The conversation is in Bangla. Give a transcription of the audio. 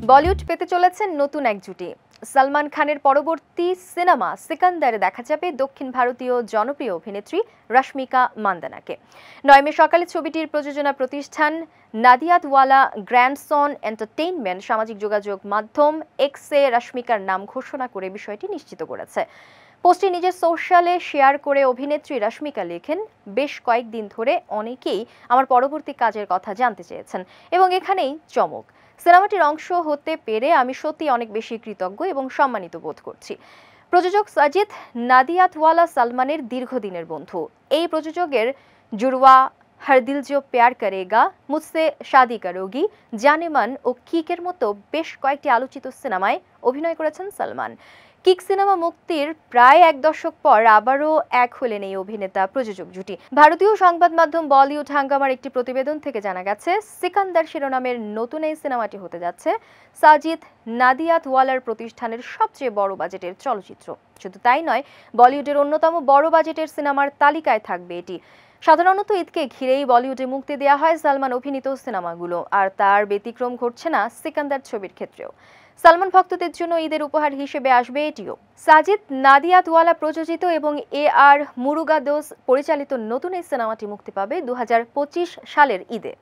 বলিউড পেতে চলেছেন নতুন এক জুটি। সালমান খানের পরবর্তী সিনেমা সিকান্দারে দেখা যাবে দক্ষিণ ভারতীয় জনপ্রিয় অভিনেত্রী রশ্মিকা মান্দানাকে। 9 মে সকালে ছবিটির প্রযোজনা প্রতিষ্ঠান নাদিয়াদওয়ালা গ্র্যান্ডসন এন্টারটেইনমেন্ট সামাজিক যোগাযোগ মাধ্যম এক্সে রশ্মিকার নাম ঘোষণা করে বিষয়টি নিশ্চিত করেছে। পোস্টটি নিজের সোশ্যালে শেয়ার করে অভিনেত্রী রশ্মিকা লেখেন, বেশ কয়েকদিন ধরে অনেকেই আমার পরবর্তী কাজের কথা জানতে চেয়েছেন এবং এখানেই চমক। সিনেমাটির অংশ হতে পেরে আমি সত্যি অনেক বেশি কৃতজ্ঞ এবং সম্মানিত বোধ করছি। প্রযোজক সাজিদ নাদিয়াদওয়ালা সালমানের দীর্ঘদিনের বন্ধু। এই প্রযোজকের জুড়ওয়া, হর দিল জো প্যার করেগা, মুঝসে শাদি করোগি, জানেমান ও কিকের মতো বেশ কয়েকটি আলোচিত সিনেমায় অভিনয় করেছেন সালমান। কিক সিনেমা মুক্তির প্রায় এক দশক পর আবারও এক হলেন এই অভিনেতা প্রযোজক জুটি। ভারতীয় সংবাদ মাধ্যম বলিউড হাঙ্গামার একটি প্রতিবেদন থেকে জানা গেছে, সিকান্দার শিরোনামের নতুন এই সিনেমাটি হতে যাচ্ছে সাজিদ নাদিয়াদওয়ালার প্রতিষ্ঠানের সবচেয়ে বড় বাজেটের চলচ্চিত্র। শুধু তাই নয়, বলিউডের অন্যতম বড় বাজেটের সিনেমার তালিকায় থাকবে এটি। সাধারণত ঈদকে ঘিরেই বলিউডে মুক্তি দেওয়া হয় সালমান অভিনীত সিনেমাগুলো, আর তার ব্যতিক্রম ঘটছে না সিকান্দার ছবির ক্ষেত্রেও। সালমান ভক্তদের জন্য ঈদের উপহার হিসেবে আসবে এটিও। সাজিদ নাদিয়াদওয়ালা প্রযোজিত এবং আর মুরুগাদোস পরিচালিত নতুন এই সিনেমাটি মুক্তি পাবে 2025 সালের ঈদে।